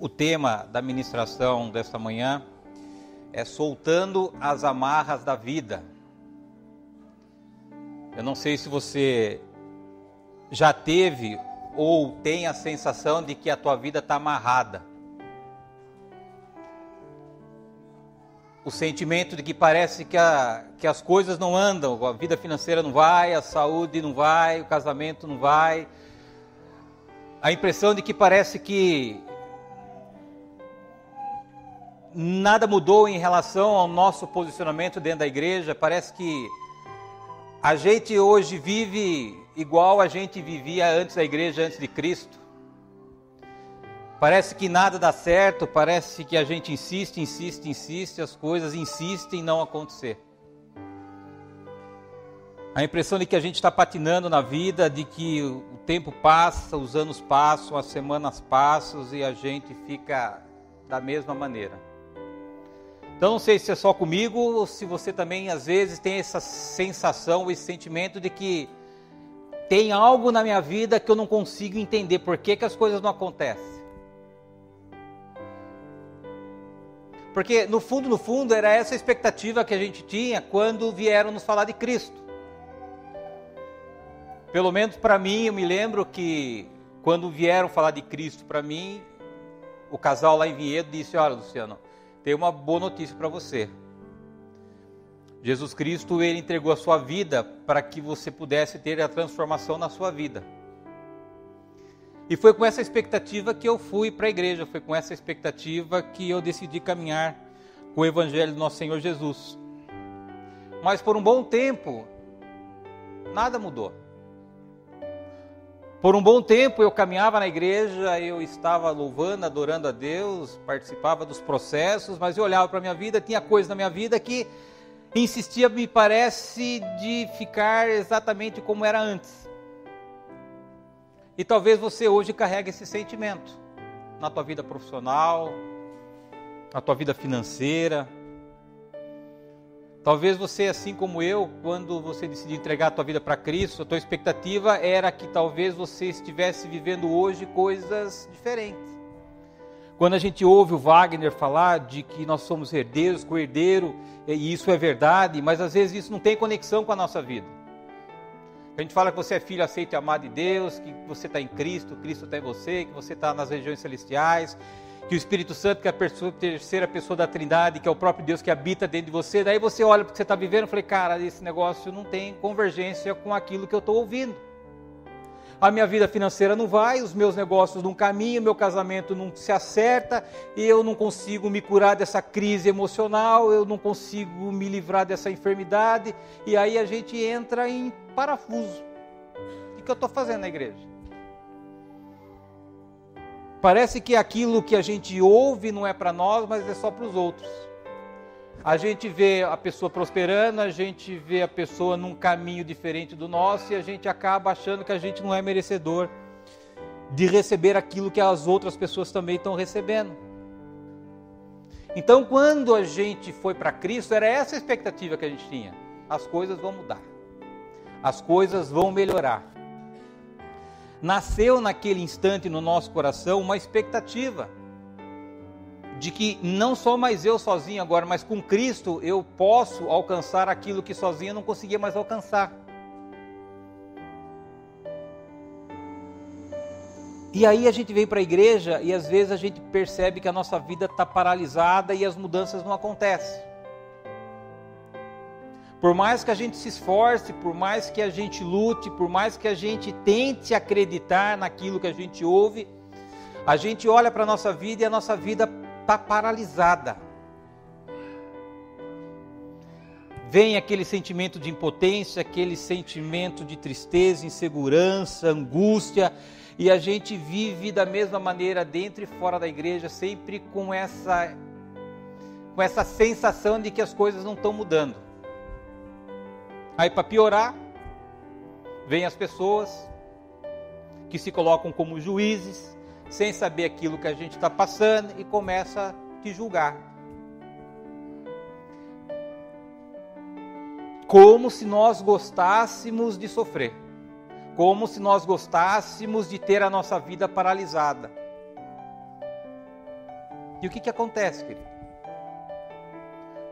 O tema da ministração desta manhã é soltando as amarras da vida. Eu não sei se você já teve ou tem a sensação de que a tua vida está amarrada. O sentimento de que parece que as coisas não andam, a vida financeira não vai, a saúde não vai, o casamento não vai. A impressão de que parece que nada mudou em relação ao nosso posicionamento dentro da igreja. Parece que a gente hoje vive igual a gente vivia antes da igreja, antes de Cristo. Parece que nada dá certo, parece que a gente insiste, as coisas insistem em não acontecer. A impressão de que a gente está patinando na vida, de que o tempo passa, os anos passam, as semanas passam e a gente fica da mesma maneira. Então não sei se é só comigo ou se você também às vezes tem essa sensação, esse sentimento de que tem algo na minha vida que eu não consigo entender por que as coisas não acontecem. Porque no fundo era essa expectativa que a gente tinha quando vieram nos falar de Cristo. Pelo menos para mim, eu me lembro que quando vieram falar de Cristo para mim, o casal lá em Vinhedo disse: olha, Luciano, tem uma boa notícia para você. Jesus Cristo, ele entregou a sua vida para que você pudesse ter a transformação na sua vida. E foi com essa expectativa que eu fui para a igreja, foi com essa expectativa que eu decidi caminhar com o Evangelho do nosso Senhor Jesus. Mas por um bom tempo, nada mudou. Por um bom tempo eu caminhava na igreja, eu estava louvando, adorando a Deus, participava dos processos, mas eu olhava para a minha vida, tinha coisas na minha vida que insistia, me parece, de ficar exatamente como era antes. E talvez você hoje carregue esse sentimento na tua vida profissional, na tua vida financeira. Talvez você, assim como eu, quando você decidiu entregar a tua vida para Cristo, a tua expectativa era que talvez você estivesse vivendo hoje coisas diferentes. Quando a gente ouve o Wagner falar de que nós somos herdeiros, co-herdeiro, e isso é verdade, mas às vezes isso não tem conexão com a nossa vida. A gente fala que você é filho aceito e amado de Deus, que você está em Cristo, Cristo está em você, que você está nas regiões celestiais, que o Espírito Santo, que é a terceira pessoa da Trindade, que é o próprio Deus que habita dentro de você. Daí você olha para o que você está vivendo e fala: cara, esse negócio não tem convergência com aquilo que eu estou ouvindo. A minha vida financeira não vai, os meus negócios não caminham, meu casamento não se acerta, eu não consigo me curar dessa crise emocional, eu não consigo me livrar dessa enfermidade, e aí a gente entra em parafuso. O que eu estou fazendo na igreja? Parece que aquilo que a gente ouve não é para nós, mas é só para os outros. A gente vê a pessoa prosperando, a gente vê a pessoa num caminho diferente do nosso e a gente acaba achando que a gente não é merecedor de receber aquilo que as outras pessoas também estão recebendo. Então, quando a gente foi para Cristo, era essa a expectativa que a gente tinha. As coisas vão mudar. As coisas vão melhorar. Nasceu naquele instante no nosso coração uma expectativa de que não só mais eu sozinho agora, mas com Cristo eu posso alcançar aquilo que sozinho eu não conseguia mais alcançar. E aí a gente vem para a igreja e às vezes a gente percebe que a nossa vida está paralisada e as mudanças não acontecem. Por mais que a gente se esforce, por mais que a gente lute, por mais que a gente tente acreditar naquilo que a gente ouve, a gente olha para a nossa vida e a nossa vida está paralisada. Vem aquele sentimento de impotência, aquele sentimento de tristeza, insegurança, angústia, e a gente vive da mesma maneira dentro e fora da igreja, sempre com essa sensação de que as coisas não estão mudando. Aí, para piorar, vem as pessoas que se colocam como juízes, sem saber aquilo que a gente está passando, e começa a te julgar. Como se nós gostássemos de sofrer. Como se nós gostássemos de ter a nossa vida paralisada. E o que acontece, querido?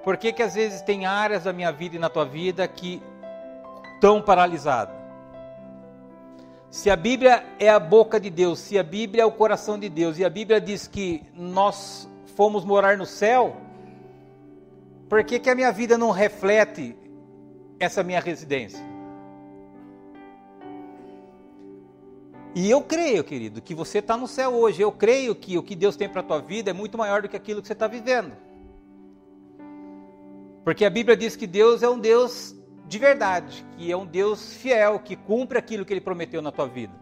Por que às vezes tem áreas da minha vida e na tua vida que estão paralisadas? Se a Bíblia é a boca de Deus, se a Bíblia é o coração de Deus, e a Bíblia diz que nós fomos morar no céu, por que a minha vida não reflete essa minha residência? E eu creio, querido, que você está no céu hoje. Eu creio que o que Deus tem para a tua vida é muito maior do que aquilo que você está vivendo. Porque a Bíblia diz que Deus é um Deus de verdade, que é um Deus fiel, que cumpre aquilo que Ele prometeu na tua vida.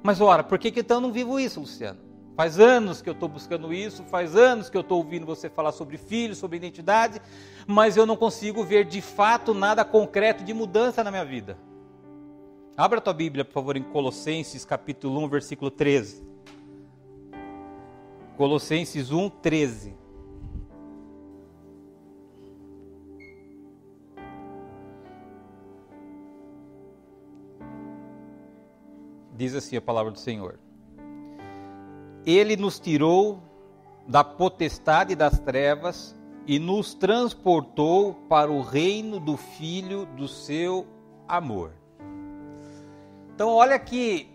Mas ora, por que então eu não vivo isso, Luciano? Faz anos que eu estou buscando isso, faz anos que eu estou ouvindo você falar sobre filhos, sobre identidade, mas eu não consigo ver de fato nada concreto de mudança na minha vida. Abra a tua Bíblia, por favor, em Colossenses capítulo 1, versículo 13. Colossenses 1, 13. Diz assim a palavra do Senhor: Ele nos tirou da potestade das trevas e nos transportou para o reino do Filho do seu amor. Então olha aqui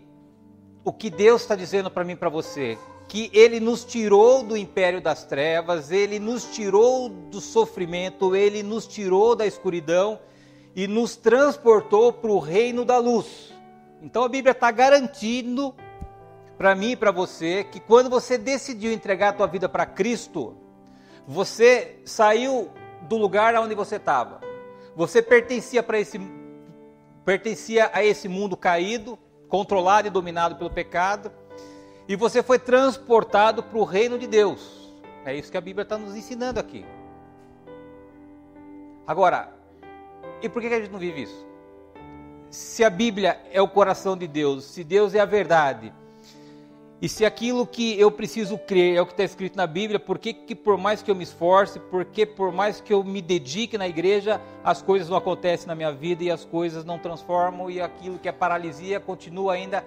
o que Deus está dizendo para mim e para você, que Ele nos tirou do império das trevas, Ele nos tirou do sofrimento, Ele nos tirou da escuridão e nos transportou para o reino da luz. Então a Bíblia está garantindo para mim e para você que quando você decidiu entregar a tua vida para Cristo, você saiu do lugar onde você estava. Você pertencia a esse mundo caído, controlado e dominado pelo pecado, e você foi transportado para o reino de Deus. É isso que a Bíblia está nos ensinando aqui. Agora, e por que a gente não vive isso? Se a Bíblia é o coração de Deus, se Deus é a verdade, e se aquilo que eu preciso crer é o que está escrito na Bíblia, por que por mais que eu me esforce, por que por mais que eu me dedique na igreja, as coisas não acontecem na minha vida e as coisas não transformam e aquilo que é paralisia continua ainda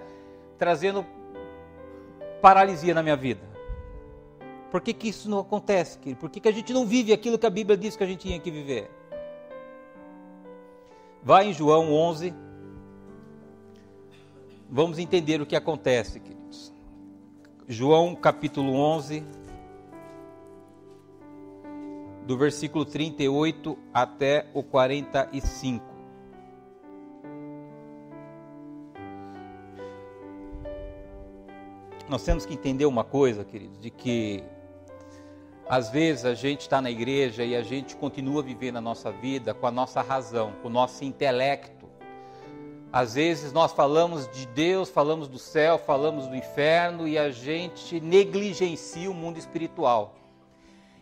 trazendo paralisia na minha vida? Por que isso não acontece, querido? Por que a gente não vive aquilo que a Bíblia diz que a gente tinha que viver? Vai em João 11, vamos entender o que acontece, queridos. João capítulo 11, do versículo 38 até o 45. Nós temos que entender uma coisa, queridos, de que às vezes a gente está na igreja e a gente continua vivendo a nossa vida com a nossa razão, com o nosso intelecto. Às vezes nós falamos de Deus, falamos do céu, falamos do inferno e a gente negligencia o mundo espiritual.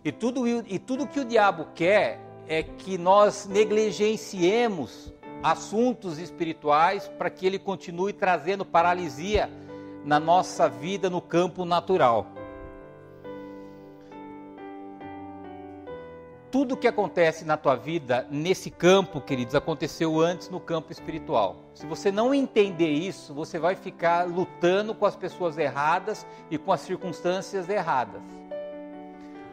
E tudo que o diabo quer é que nós negligenciemos assuntos espirituais para que ele continue trazendo paralisia na nossa vida no campo natural. Tudo que acontece na tua vida, nesse campo, queridos, aconteceu antes no campo espiritual. Se você não entender isso, você vai ficar lutando com as pessoas erradas e com as circunstâncias erradas.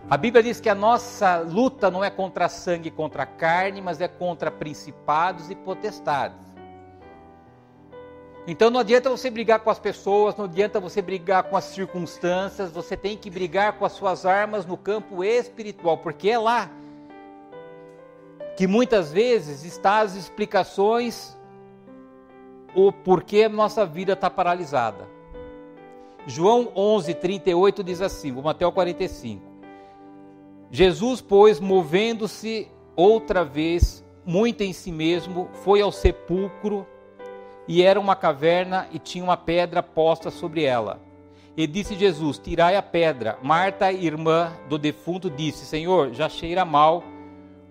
A Bíblia diz que a nossa luta não é contra sangue e contra carne, mas é contra principados e potestades. Então não adianta você brigar com as pessoas, não adianta você brigar com as circunstâncias, você tem que brigar com as suas armas no campo espiritual, porque é lá que muitas vezes está as explicações, o porquê a nossa vida está paralisada. João 11, 38 diz assim, vamos até o 45. Jesus, pois, movendo-se outra vez, muito em si mesmo, foi ao sepulcro, e era uma caverna, e tinha uma pedra posta sobre ela. E disse Jesus, tirai a pedra. Marta, irmã do defunto, disse, Senhor, já cheira mal,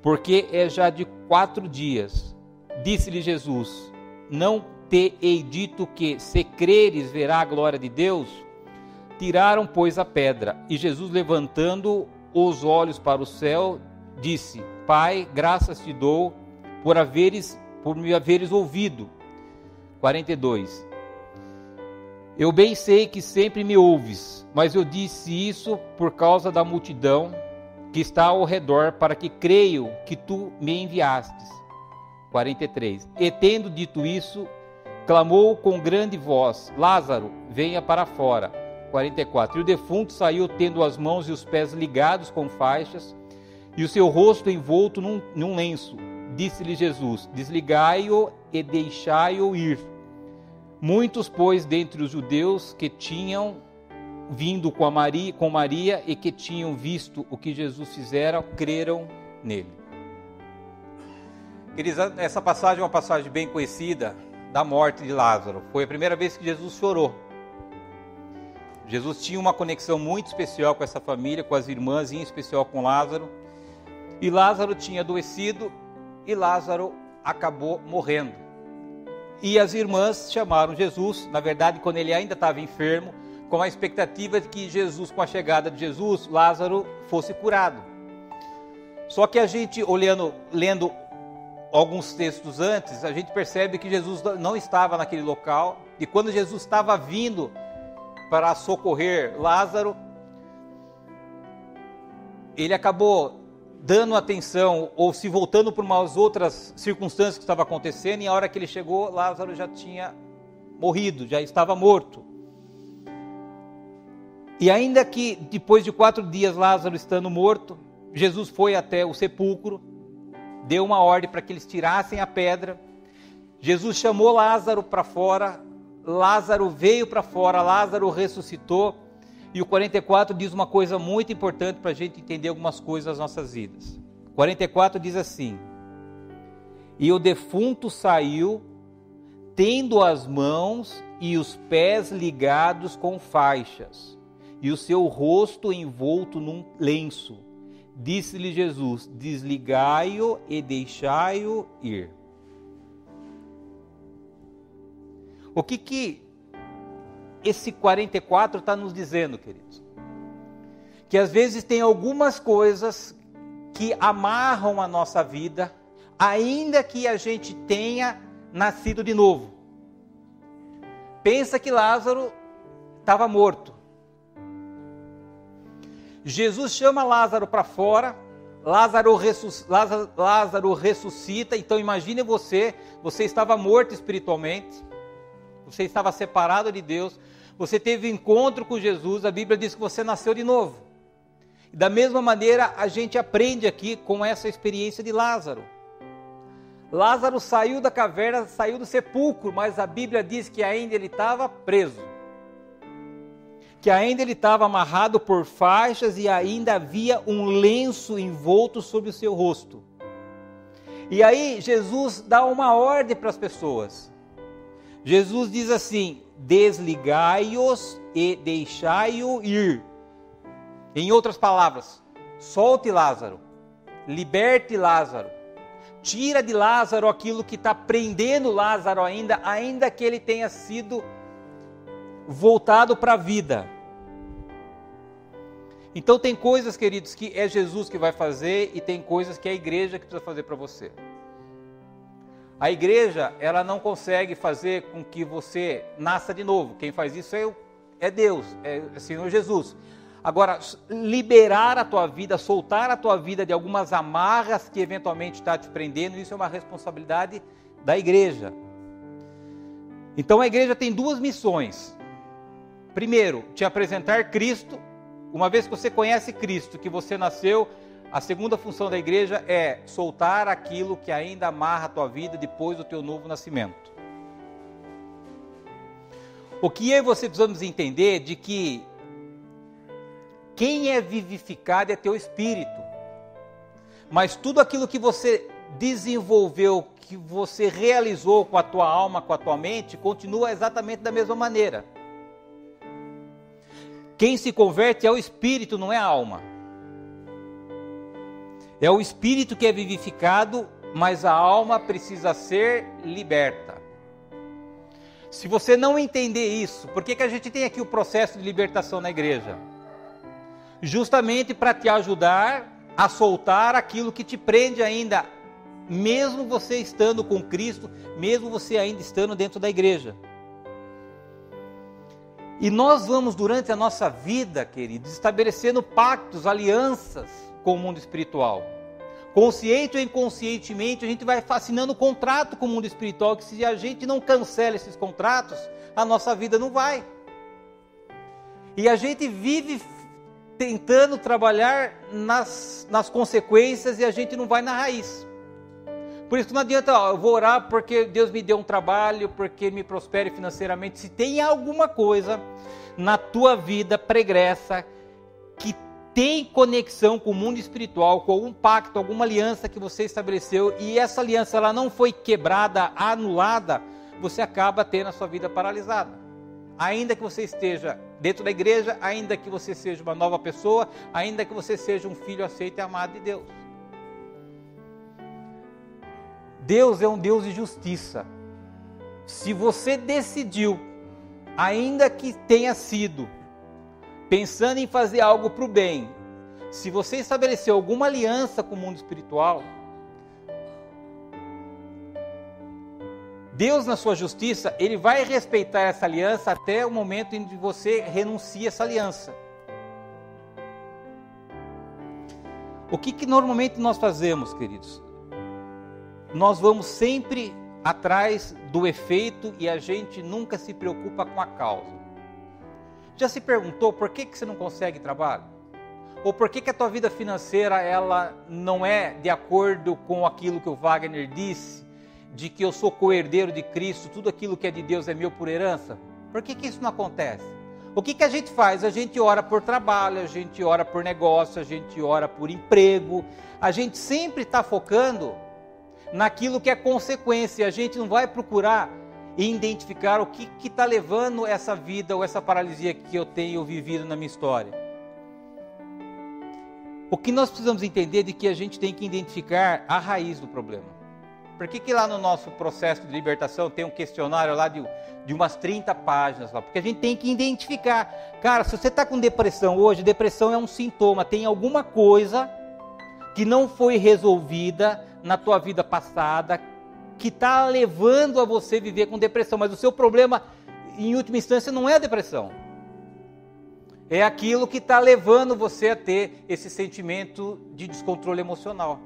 porque é já de 4 dias. Disse-lhe Jesus, não te hei dito que, se creres, verá a glória de Deus? Tiraram, pois, a pedra. E Jesus, levantando os olhos para o céu, disse, Pai, graças te dou por me haveres ouvido. 42. Eu bem sei que sempre me ouves, mas eu disse isso por causa da multidão que está ao redor, para que creiam que tu me enviastes. 43. E tendo dito isso, clamou com grande voz: Lázaro, venha para fora. 44. E o defunto saiu tendo as mãos e os pés ligados com faixas, e o seu rosto envolto num lenço. Disse-lhe Jesus: desligai-o e deixai-o ir. Muitos, pois, dentre os judeus que tinham vindo com Maria e que tinham visto o que Jesus fizera, creram nele. Queridos, essa passagem é uma passagem bem conhecida da morte de Lázaro. Foi a primeira vez que Jesus chorou. Jesus tinha uma conexão muito especial com essa família, com as irmãs, em especial com Lázaro. E Lázaro tinha adoecido e Lázaro acabou morrendo. E as irmãs chamaram Jesus, na verdade, quando ele ainda estava enfermo, com a expectativa de que Jesus, com a chegada de Jesus, Lázaro fosse curado. Só que a gente, lendo alguns textos antes, a gente percebe que Jesus não estava naquele local, e quando Jesus estava vindo para socorrer Lázaro, ele acabou dando atenção ou se voltando por umas outras circunstâncias que estavam acontecendo, e a hora que ele chegou, Lázaro já tinha morrido, já estava morto. E ainda que depois de 4 dias Lázaro estando morto, Jesus foi até o sepulcro, deu uma ordem para que eles tirassem a pedra. Jesus chamou Lázaro para fora, Lázaro veio para fora, Lázaro ressuscitou. E o 44 diz uma coisa muito importante para a gente entender algumas coisas das nossas vidas. 44 diz assim: e o defunto saiu, tendo as mãos e os pés ligados com faixas, e o seu rosto envolto num lenço. Disse-lhe Jesus: desligai-o e deixai-o ir. O que esse 44 está nos dizendo, queridos? Que às vezes tem algumas coisas que amarram a nossa vida, ainda que a gente tenha nascido de novo. Pensa que Lázaro estava morto. Jesus chama Lázaro para fora, Lázaro ressuscita. Então imagine você estava morto espiritualmente, você estava separado de Deus, você teve encontro com Jesus, a Bíblia diz que você nasceu de novo. E da mesma maneira a gente aprende aqui com essa experiência de Lázaro. Lázaro saiu da caverna, saiu do sepulcro, mas a Bíblia diz que ainda ele estava preso. Que ainda ele estava amarrado por faixas e ainda havia um lenço envolto sobre o seu rosto. E aí Jesus dá uma ordem para as pessoas. Jesus diz assim: desligai-os e deixai-o ir. Em outras palavras, solte Lázaro, liberte Lázaro, tira de Lázaro aquilo que está prendendo Lázaro ainda que ele tenha sido voltado para a vida. Então tem coisas, queridos, que é Jesus que vai fazer, e tem coisas que é a igreja que precisa fazer para você. A igreja, ela não consegue fazer com que você nasça de novo. Quem faz isso é Deus, é o Senhor Jesus. Agora, liberar a tua vida, soltar a tua vida de algumas amarras que eventualmente está te prendendo, isso é uma responsabilidade da igreja. Então a igreja tem 2 missões. Primeiro, te apresentar Cristo. Uma vez que você conhece Cristo, que você nasceu, a segunda função da igreja é soltar aquilo que ainda amarra a tua vida depois do teu novo nascimento. O que eu e você precisamos entender de que quem é vivificado é teu espírito. Mas tudo aquilo que você desenvolveu, que você realizou com a tua alma, com a tua mente, continua exatamente da mesma maneira. Quem se converte é o espírito, não é a alma. É o espírito que é vivificado, mas a alma precisa ser liberta. Se você não entender isso, por que a gente tem aqui o processo de libertação na igreja? Justamente para te ajudar a soltar aquilo que te prende ainda, mesmo você estando com Cristo, mesmo você ainda estando dentro da igreja. E nós vamos, durante a nossa vida, queridos, estabelecendo pactos, alianças com o mundo espiritual. Consciente ou inconscientemente, a gente vai assinando contrato com o mundo espiritual, que se a gente não cancela esses contratos, a nossa vida não vai. E a gente vive tentando trabalhar nas consequências e a gente não vai na raiz. Por isso que não adianta, eu vou orar porque Deus me deu um trabalho, porque me prospere financeiramente. Se tem alguma coisa na tua vida pregressa que tem conexão com o mundo espiritual, com algum pacto, alguma aliança que você estabeleceu, e essa aliança ela não foi quebrada, anulada, você acaba tendo a sua vida paralisada. Ainda que você esteja dentro da igreja, ainda que você seja uma nova pessoa, ainda que você seja um filho aceito e amado de Deus. Deus é um Deus de justiça. Se você decidiu, ainda que tenha sido, pensando em fazer algo para o bem, se você estabeleceu alguma aliança com o mundo espiritual, Deus, na sua justiça, Ele vai respeitar essa aliança até o momento em que você renuncia essa aliança. O que normalmente nós fazemos, queridos? Nós vamos sempre atrás do efeito e a gente nunca se preocupa com a causa. Já se perguntou por que você não consegue trabalho? Ou por que a tua vida financeira ela não é de acordo com aquilo que o Wagner disse, de que eu sou co-herdeiro de Cristo, tudo aquilo que é de Deus é meu por herança? Por que isso não acontece? O que a gente faz? A gente ora por trabalho, a gente ora por negócio, a gente ora por emprego, a gente sempre está focando naquilo que é consequência, a gente não vai procurar identificar o que está levando essa vida ou essa paralisia que eu tenho vivido na minha história. O que nós precisamos entender é de que a gente tem que identificar a raiz do problema. Por que lá no nosso processo de libertação tem um questionário lá de umas 30 páginas lá? Porque a gente tem que identificar. Cara, se você está com depressão hoje, depressão é um sintoma, tem alguma coisa que não foi resolvida na tua vida passada, que está levando a você viver com depressão, mas o seu problema, em última instância, não é a depressão. É aquilo que está levando você a ter esse sentimento de descontrole emocional.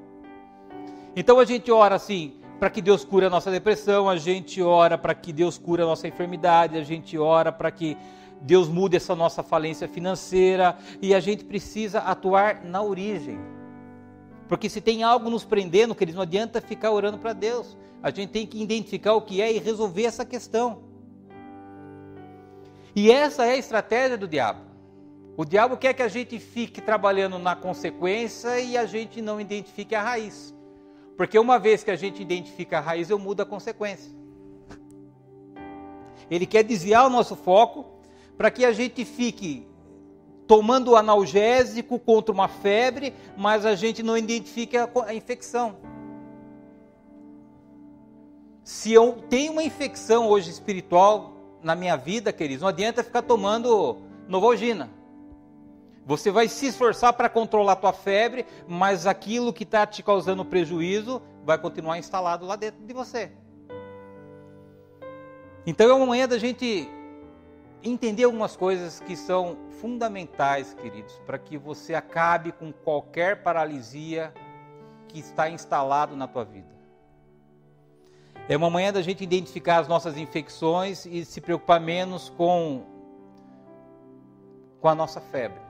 Então a gente ora assim, para que Deus cure a nossa depressão, a gente ora para que Deus cure a nossa enfermidade, a gente ora para que Deus mude essa nossa falência financeira, e a gente precisa atuar na origem. Porque se tem algo nos prendendo, queridos, não adianta ficar orando para Deus. A gente tem que identificar o que é e resolver essa questão. E essa é a estratégia do diabo. O diabo quer que a gente fique trabalhando na consequência e a gente não identifique a raiz. Porque uma vez que a gente identifica a raiz, eu mudo a consequência. Ele quer desviar o nosso foco para que a gente fique tomando analgésico contra uma febre, mas a gente não identifica a infecção. Se eu tenho uma infecção hoje espiritual na minha vida, queridos, não adianta ficar tomando Novalgina. Você vai se esforçar para controlar a tua febre, mas aquilo que está te causando prejuízo vai continuar instalado lá dentro de você. Então é uma manhã da gente entender algumas coisas que são fundamentais, queridos, para que você acabe com qualquer paralisia que está instalado na tua vida. É uma manhã da gente identificar as nossas infecções e se preocupar menos com a nossa febre.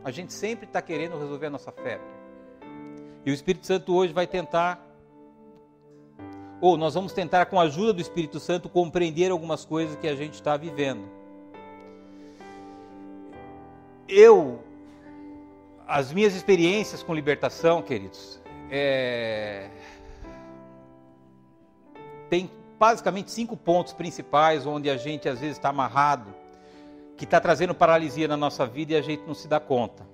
A gente sempre está querendo resolver a nossa febre. E o Espírito Santo hoje vai tentar, ou nós vamos tentar com a ajuda do Espírito Santo compreender algumas coisas que a gente está vivendo. As minhas experiências com libertação, queridos, tem basicamente 5 pontos principais onde a gente às vezes está amarrado, que está trazendo paralisia na nossa vida e a gente não se dá conta.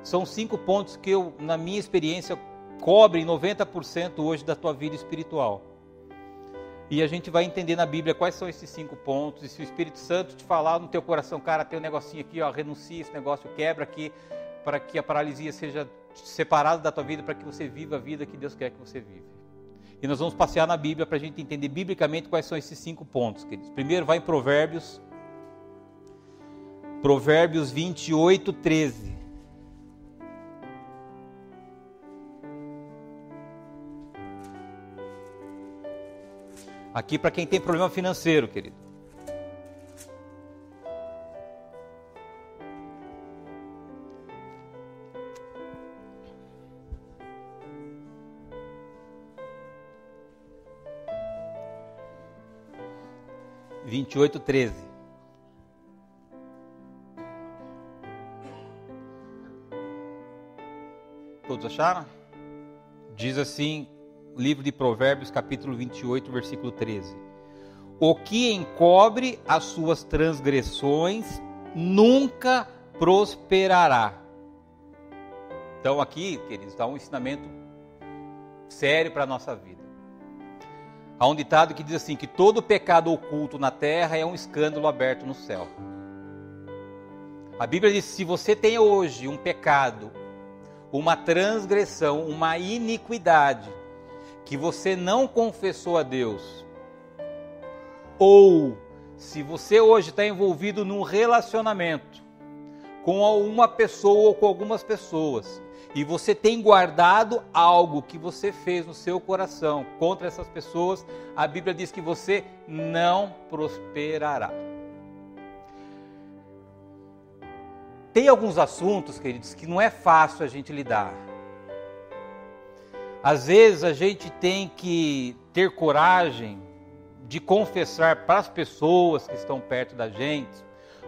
São 5 pontos que na minha experiência, cobrem 90% hoje da tua vida espiritual. E a gente vai entender na Bíblia quais são esses 5 pontos, e se o Espírito Santo te falar no teu coração, cara, tem um negocinho aqui, ó, renuncia esse negócio, quebra aqui, para que a paralisia seja separada da tua vida, para que você viva a vida que Deus quer que você viva. E nós vamos passear na Bíblia para a gente entender biblicamente quais são esses 5 pontos, queridos. Primeiro vai em Provérbios, Provérbios 28, 13. Aqui para quem tem problema financeiro, querido. Vinte e oito, 13. Todos acharam? Diz assim, livro de Provérbios, capítulo 28, versículo 13. O que encobre as suas transgressões nunca prosperará. Então aqui, queridos, dá um ensinamento sério para a nossa vida. Há um ditado que diz assim, que todo pecado oculto na terra é um escândalo aberto no céu. A Bíblia diz, se você tem hoje um pecado, uma transgressão, uma iniquidade, que você não confessou a Deus, ou se você hoje está envolvido num relacionamento com uma pessoa ou com algumas pessoas, e você tem guardado algo que você fez no seu coração contra essas pessoas, a Bíblia diz que você não prosperará. Tem alguns assuntos, queridos, que não é fácil a gente lidar. Às vezes a gente tem que ter coragem de confessar para as pessoas que estão perto da gente,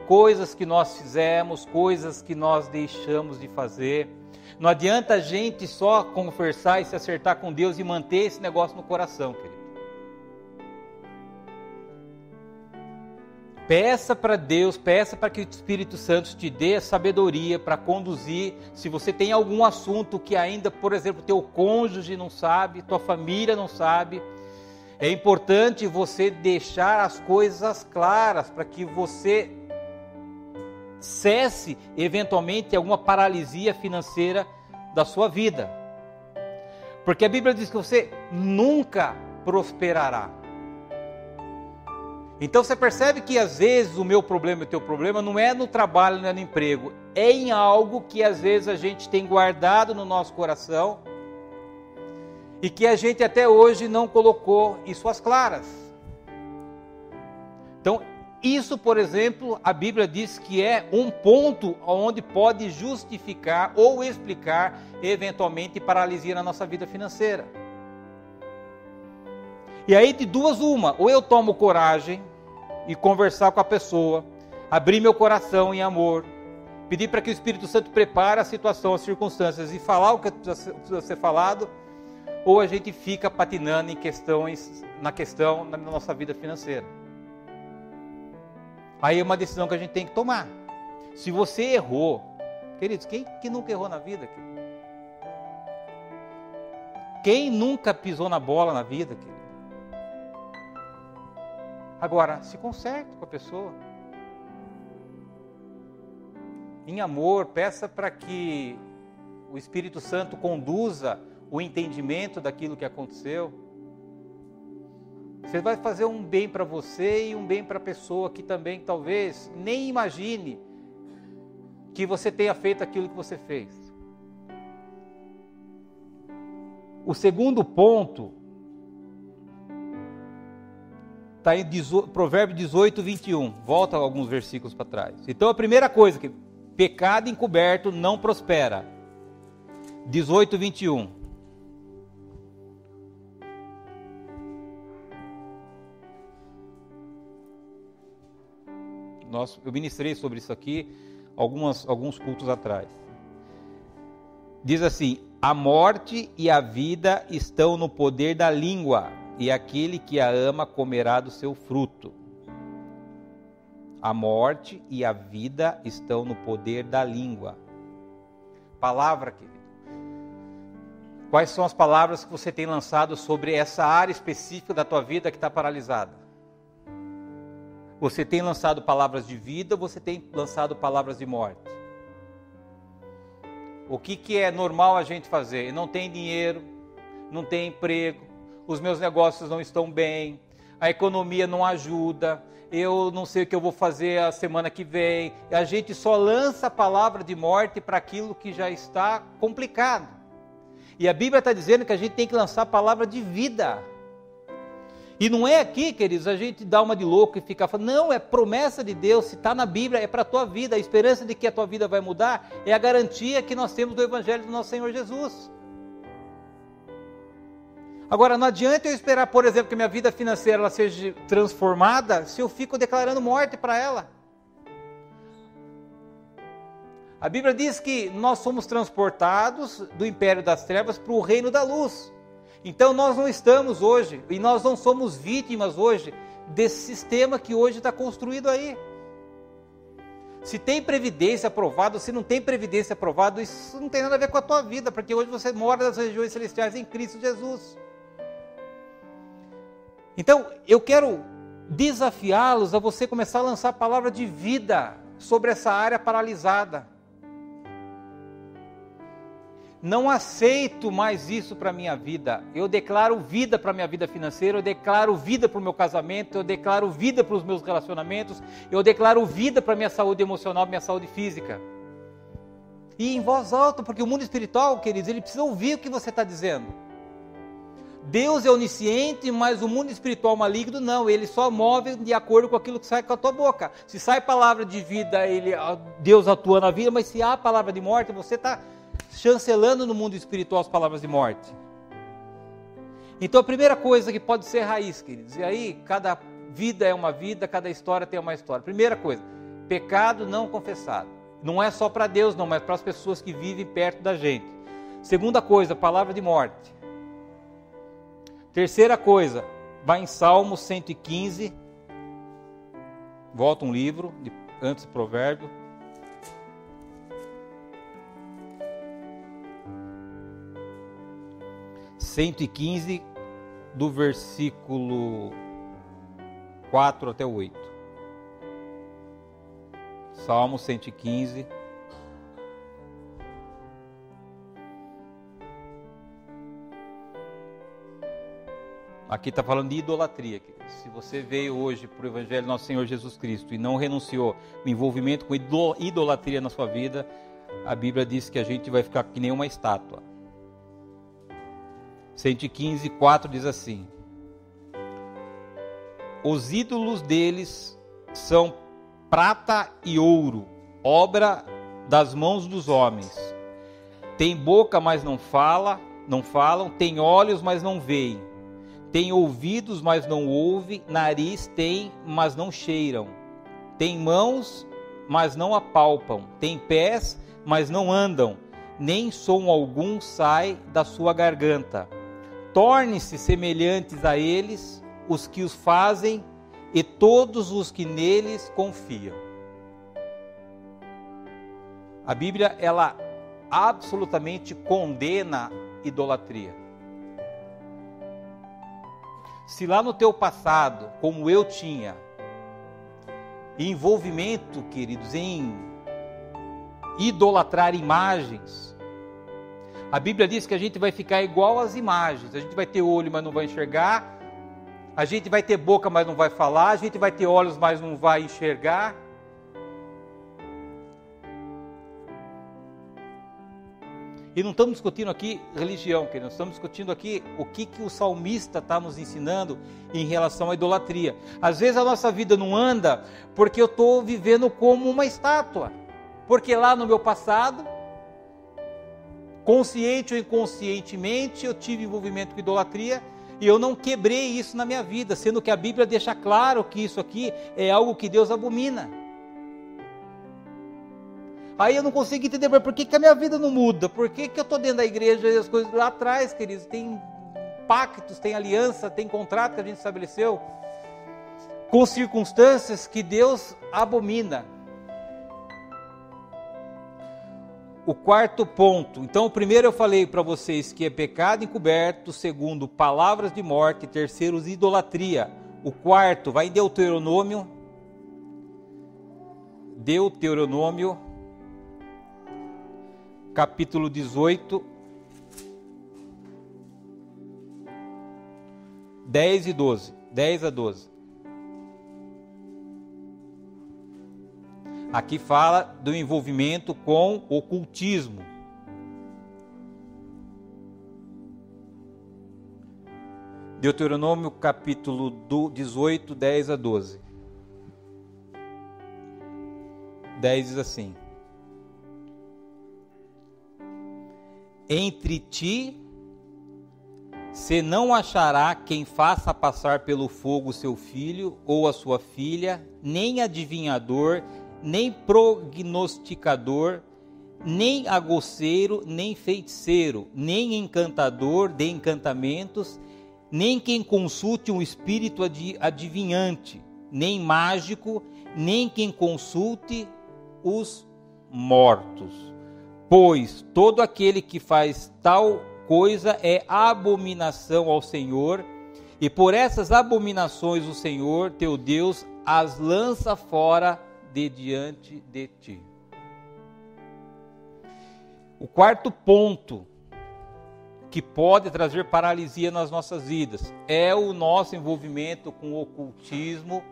coisas que nós fizemos, coisas que nós deixamos de fazer. Não adianta a gente só conversar e se acertar com Deus e manter esse negócio no coração, querido. Peça para Deus, peça para que o Espírito Santo te dê a sabedoria para conduzir. Se você tem algum assunto que ainda, por exemplo, teu cônjuge não sabe, tua família não sabe, é importante você deixar as coisas claras para que você cesse eventualmente alguma paralisia financeira da sua vida. Porque a Bíblia diz que você nunca prosperará. Então você percebe que às vezes o meu problema e o teu problema não é no trabalho, não é no emprego, é em algo que às vezes a gente tem guardado no nosso coração e que a gente até hoje não colocou isso às claras. Então isso, por exemplo, a Bíblia diz que é um ponto onde pode justificar ou explicar eventualmente paralisia na nossa vida financeira. E aí de duas uma, ou eu tomo coragem e conversar com a pessoa, abrir meu coração em amor, pedir para que o Espírito Santo prepare a situação, as circunstâncias e falar o que precisa ser falado, ou a gente fica patinando na nossa vida financeira. Aí é uma decisão que a gente tem que tomar. Se você errou, queridos, quem que nunca errou na vida? Querido? Quem nunca pisou na bola na vida, querido? Agora, se conserte com a pessoa. Em amor, peça para que o Espírito Santo conduza o entendimento daquilo que aconteceu. Você vai fazer um bem para você e um bem para a pessoa que também talvez nem imagine que você tenha feito aquilo que você fez. O segundo ponto está em Provérbio 18, 21. Volta alguns versículos para trás. Então a primeira coisa, que pecado encoberto não prospera. 18, 21. Eu ministrei sobre isso aqui alguns cultos atrás. Diz assim: a morte e a vida estão no poder da língua, e aquele que a ama comerá do seu fruto. A morte e a vida estão no poder da língua. Palavra, querido. Quais são as palavras que você tem lançado sobre essa área específica da tua vida que está paralisada? Você tem lançado palavras de vida ou você tem lançado palavras de morte? O que é normal a gente fazer? Não tem dinheiro, não tem emprego, os meus negócios não estão bem, a economia não ajuda, eu não sei o que eu vou fazer a semana que vem. A gente só lança a palavra de morte para aquilo que já está complicado. E a Bíblia está dizendo que a gente tem que lançar a palavra de vida. E não é aqui, queridos, a gente dá uma de louco e fica falando, não, é promessa de Deus, se está na Bíblia, é para a tua vida, a esperança de que a tua vida vai mudar, é a garantia que nós temos do Evangelho do nosso Senhor Jesus. Agora, não adianta eu esperar, por exemplo, que a minha vida financeira ela seja transformada, se eu fico declarando morte para ela. A Bíblia diz que nós somos transportados do império das trevas para o reino da luz. Então nós não estamos hoje, e nós não somos vítimas hoje, desse sistema que hoje está construído aí. Se tem previdência aprovada, se não tem previdência aprovada, isso não tem nada a ver com a tua vida, porque hoje você mora nas regiões celestiais em Cristo Jesus. Então, eu quero desafiá-los a você começar a lançar a palavra de vida sobre essa área paralisada. Não aceito mais isso para a minha vida. Eu declaro vida para a minha vida financeira, eu declaro vida para o meu casamento, eu declaro vida para os meus relacionamentos, eu declaro vida para a minha saúde emocional, minha saúde física. E em voz alta, porque o mundo espiritual, queridos, ele precisa ouvir o que você está dizendo. Deus é onisciente, mas o mundo espiritual maligno não, ele só move de acordo com aquilo que sai com a tua boca. Se sai palavra de vida, Deus atua na vida, mas se há palavra de morte, você está chancelando no mundo espiritual as palavras de morte. Então a primeira coisa que pode ser raiz, queridos, e aí cada vida é uma vida, cada história tem uma história. Primeira coisa, pecado não confessado. Não é só para Deus não, mas para as pessoas que vivem perto da gente. Segunda coisa, palavra de morte. Terceira coisa, vai em Salmo 115, volta um livro, antes do provérbio. (115) do versículo 4 até o 8. Salmo 115. Aqui está falando de idolatria. Se você veio hoje para o Evangelho do nosso Senhor Jesus Cristo e não renunciou o envolvimento com idolatria na sua vida, a Bíblia diz que a gente vai ficar que nem uma estátua. 115, 4 diz assim: os ídolos deles são prata e ouro, obra das mãos dos homens. Tem boca, mas não falam, tem olhos, mas não veem. Tem ouvidos, mas não ouvem, nariz tem, mas não cheiram. Tem mãos, mas não apalpam. Tem pés, mas não andam. Nem som algum sai da sua garganta. Tornem-se semelhantes a eles os que os fazem e todos os que neles confiam. A Bíblia, ela absolutamente condena idolatria. Se lá no teu passado, como eu tinha, envolvimento, queridos, em idolatrar imagens, a Bíblia diz que a gente vai ficar igual às imagens. A gente vai ter olho, mas não vai enxergar. A gente vai ter boca, mas não vai falar. A gente vai ter olhos, mas não vai enxergar. E não estamos discutindo aqui religião, queridos. Nós estamos discutindo aqui o que o salmista está nos ensinando em relação à idolatria. Às vezes a nossa vida não anda porque eu estou vivendo como uma estátua. Porque lá no meu passado, consciente ou inconscientemente, eu tive envolvimento com idolatria e eu não quebrei isso na minha vida, sendo que a Bíblia deixa claro que isso aqui é algo que Deus abomina. Aí eu não consigo entender, mas por que a minha vida não muda? Por que eu estou dentro da igreja e as coisas lá atrás, queridos, tem pactos, tem aliança, tem contrato que a gente estabeleceu com circunstâncias que Deus abomina. O quarto ponto, então o primeiro eu falei para vocês que é pecado encoberto, segundo, palavras de morte, terceiro, idolatria. O quarto, vai em Deuteronômio, capítulo 18, 10 e 12. 10 a 12. Aqui fala do envolvimento com ocultismo. Deuteronômio capítulo 18, 10 a 12. 10 diz assim: entre ti se não achará quem faça passar pelo fogo seu filho ou a sua filha, nem adivinhador, nem prognosticador, nem agoceiro, nem feiticeiro, nem encantador de encantamentos, nem quem consulte um espírito adivinhante, nem mágico, nem quem consulte os mortos. Pois todo aquele que faz tal coisa é abominação ao Senhor, e por essas abominações o Senhor, teu Deus, as lança fora de diante de ti. O quarto ponto que pode trazer paralisia nas nossas vidas é o nosso envolvimento com o ocultismo,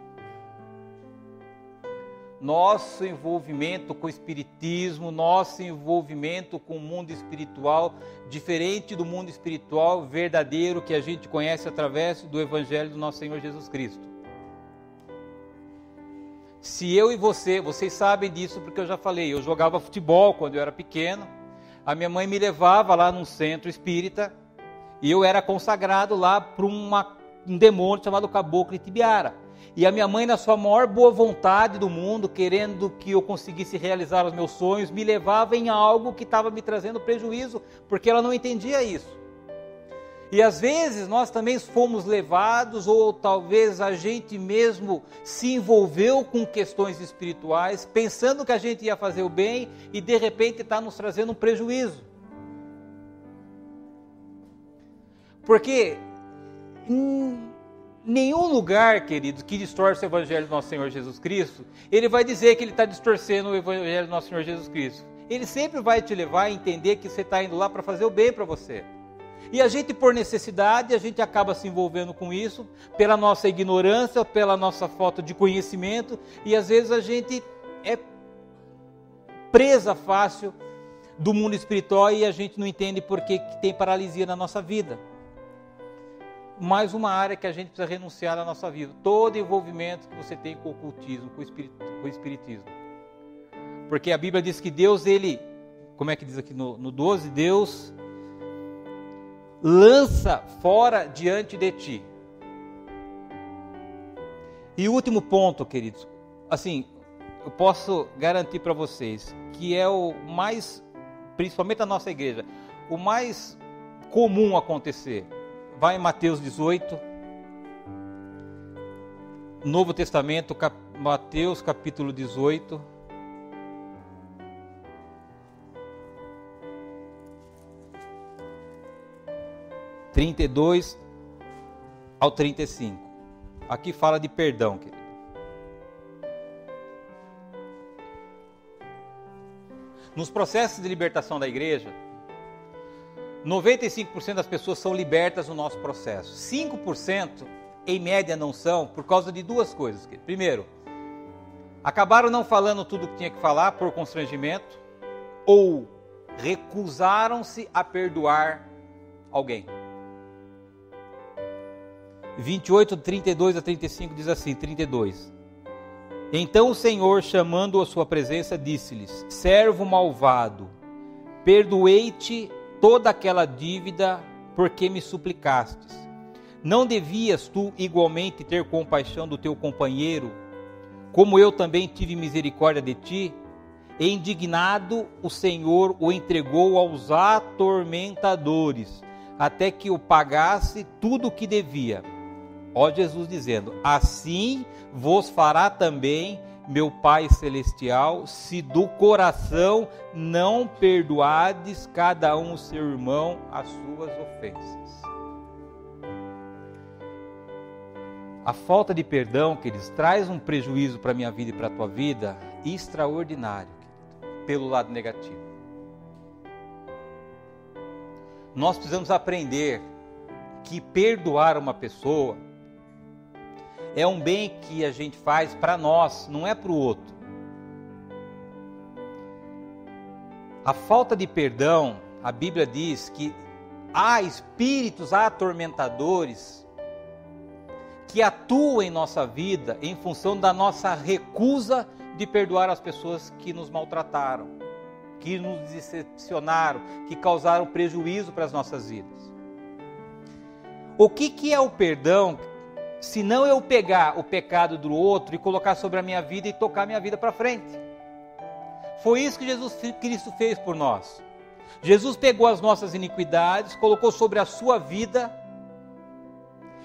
nosso envolvimento com o espiritismo, nosso envolvimento com o mundo espiritual, diferente do mundo espiritual verdadeiro que a gente conhece através do Evangelho do nosso Senhor Jesus Cristo. Se eu e vocês sabem disso porque eu já falei, eu jogava futebol quando eu era pequeno, a minha mãe me levava lá num centro espírita e eu era consagrado lá para um demônio chamado Caboclo Itibiara. E a minha mãe, na sua maior boa vontade do mundo, querendo que eu conseguisse realizar os meus sonhos, me levava em algo que estava me trazendo prejuízo, porque ela não entendia isso. E às vezes nós também fomos levados, ou talvez a gente mesmo se envolveu com questões espirituais, pensando que a gente ia fazer o bem, e de repente está nos trazendo um prejuízo. Porque nenhum lugar, queridos, que distorce o Evangelho do nosso Senhor Jesus Cristo, ele vai dizer que ele está distorcendo o Evangelho do nosso Senhor Jesus Cristo. Ele sempre vai te levar a entender que você está indo lá para fazer o bem para você. E a gente, por necessidade, a gente acaba se envolvendo com isso, pela nossa ignorância, pela nossa falta de conhecimento, e às vezes a gente é presa fácil do mundo espiritual e a gente não entende por que tem paralisia na nossa vida. Mais uma área que a gente precisa renunciar na nossa vida. Todo envolvimento que você tem com o ocultismo, com o espiritismo. Porque a Bíblia diz que Deus, ele, como é que diz aqui no 12? Deus lança fora diante de ti. E o último ponto, queridos, assim, eu posso garantir para vocês que é o mais, principalmente na nossa igreja, o mais comum acontecer. Vai em Mateus 18, Novo Testamento, Mateus capítulo 18. (32 ao 35). Aqui fala de perdão, querido. Nos processos de libertação da igreja, 95% das pessoas são libertas no nosso processo. 5%, em média, não são, por causa de duas coisas. Primeiro, acabaram não falando tudo o que tinha que falar por constrangimento, ou recusaram-se a perdoar alguém. 28, 32 a 35 diz assim, 32. Então o Senhor, chamando-o à sua presença, disse-lhes: servo malvado, perdoei-te toda aquela dívida porque me suplicastes. Não devias tu igualmente ter compaixão do teu companheiro, como eu também tive misericórdia de ti? E indignado, o Senhor o entregou aos atormentadores, até que o pagasse tudo o que devia. Ó Jesus dizendo: assim vos fará também meu Pai Celestial, se do coração não perdoardes cada um o seu irmão as suas ofensas. A falta de perdão, queridos, traz um prejuízo para a minha vida e para a tua vida extraordinário, pelo lado negativo. Nós precisamos aprender que perdoar uma pessoa É um bem que a gente faz para nós, não é para o outro. A falta de perdão, a Bíblia diz que há espíritos atormentadores que atuam em nossa vida em função da nossa recusa de perdoar as pessoas que nos maltrataram, que nos decepcionaram, que causaram prejuízo para as nossas vidas. O que é o perdão, se não eu pegar o pecado do outro e colocar sobre a minha vida e tocar minha vida para frente? Foi isso que Jesus Cristo fez por nós. Jesus pegou as nossas iniquidades, colocou sobre a sua vida,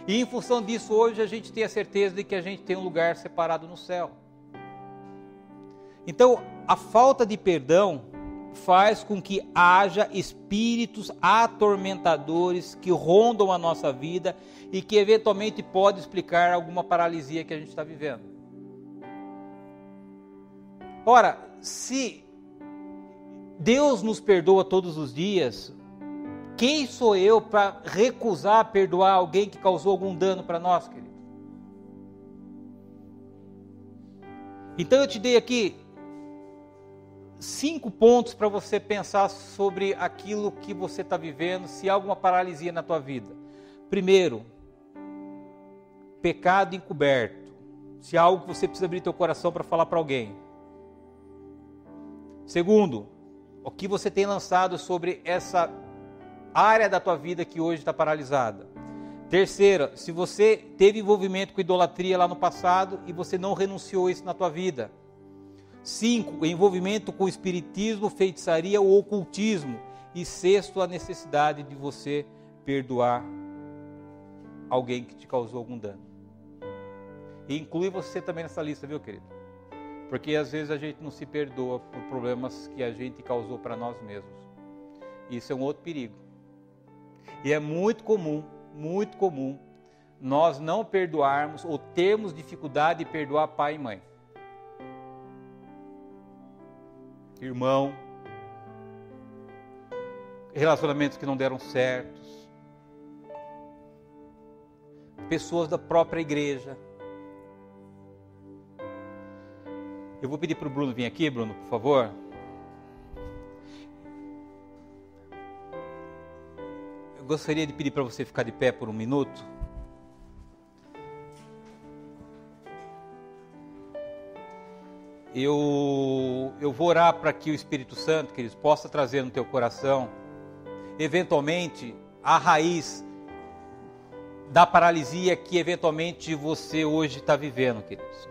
e em função disso hoje a gente tem a certeza de que a gente tem um lugar separado no céu. Então, a falta de perdão faz com que haja espíritos atormentadores que rondam a nossa vida e que eventualmente pode explicar alguma paralisia que a gente está vivendo. Ora, se Deus nos perdoa todos os dias, quem sou eu para recusar perdoar alguém que causou algum dano para nós, querido? Então eu te dei aqui 5 pontos para você pensar sobre aquilo que você está vivendo, se há alguma paralisia na tua vida. Primeiro, pecado encoberto. Se há algo que você precisa abrir teu coração para falar para alguém. Segundo, o que você tem lançado sobre essa área da tua vida que hoje está paralisada. Terceira, se você teve envolvimento com idolatria lá no passado e você não renunciou isso na tua vida. 5, envolvimento com espiritismo, feitiçaria ou ocultismo. E 6, a necessidade de você perdoar alguém que te causou algum dano. E inclui você também nessa lista, viu, querido? Porque às vezes a gente não se perdoa por problemas que a gente causou para nós mesmos. Isso é um outro perigo. E é muito comum nós não perdoarmos ou termos dificuldade de perdoar pai e mãe. Irmão, relacionamentos que não deram certos, pessoas da própria igreja. Eu vou pedir para o Bruno vir aqui, Bruno, por favor. Eu gostaria de pedir para você ficar de pé por um minuto. Eu vou orar para que o Espírito Santo, queridos, possa trazer no teu coração, eventualmente, a raiz da paralisia que eventualmente você hoje está vivendo, queridos.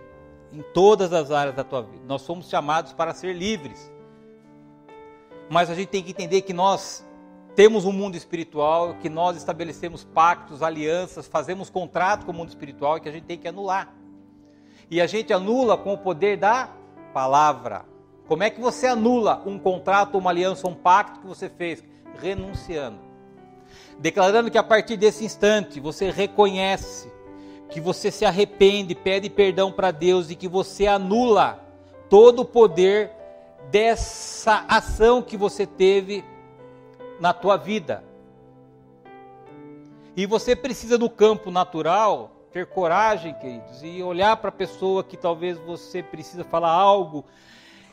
Em todas as áreas da tua vida. Nós somos chamados para ser livres. Mas a gente tem que entender que nós temos um mundo espiritual, que nós estabelecemos pactos, alianças, fazemos contrato com o mundo espiritual e que a gente tem que anular. E a gente anula com o poder da palavra. Como é que você anula um contrato, uma aliança, um pacto que você fez? Renunciando. Declarando que a partir desse instante você reconhece que você se arrepende, pede perdão para Deus e que você anula todo o poder dessa ação que você teve na tua vida. E você precisa no campo natural ter coragem, queridos, e olhar para a pessoa que talvez você precisa falar algo,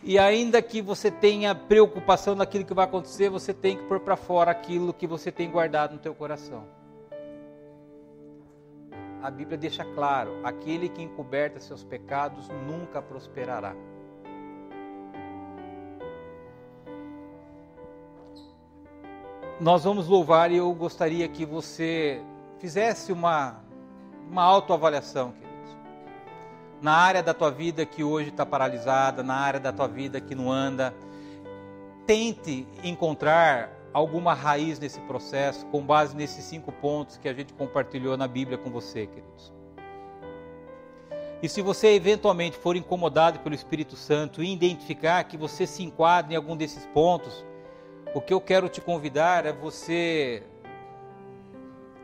e ainda que você tenha preocupação naquilo que vai acontecer, você tem que pôr para fora aquilo que você tem guardado no teu coração. A Bíblia deixa claro, aquele que encoberta seus pecados nunca prosperará. Nós vamos louvar e eu gostaria que você fizesse uma autoavaliação, queridos. Na área da tua vida que hoje está paralisada, na área da tua vida que não anda, tente encontrar alguma raiz nesse processo, com base nesses 5 pontos que a gente compartilhou na Bíblia com você, queridos. E se você eventualmente for incomodado pelo Espírito Santo e identificar que você se enquadra em algum desses pontos, o que eu quero te convidar é você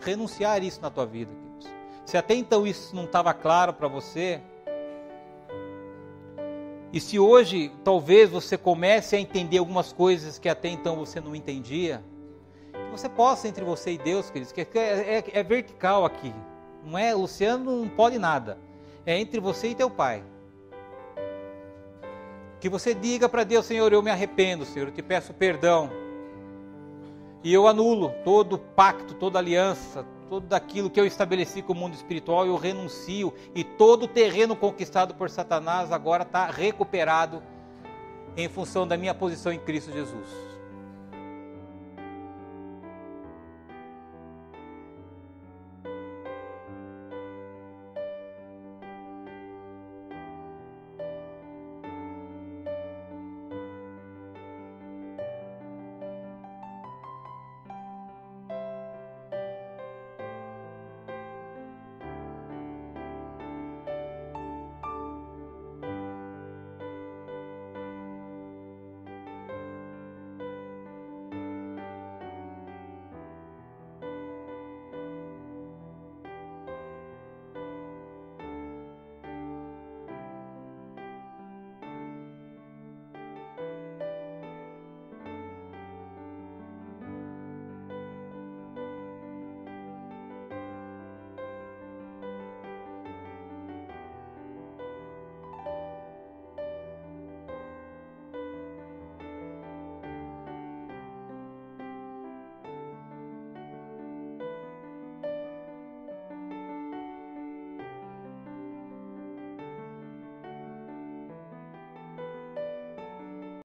renunciar isso na tua vida, queridos. Se até então isso não estava claro para você, e se hoje talvez você comece a entender algumas coisas que até então você não entendia, que você possa entre você e Deus, queridos, que é vertical aqui, não é? Luciano não pode nada, É entre você e teu pai. Que você diga para Deus: Senhor, eu me arrependo, Senhor, eu te peço perdão. E eu anulo todo pacto, toda aliança, tudo aquilo que eu estabeleci com o mundo espiritual, eu renuncio. E todo o terreno conquistado por Satanás agora está recuperado em função da minha posição em Cristo Jesus.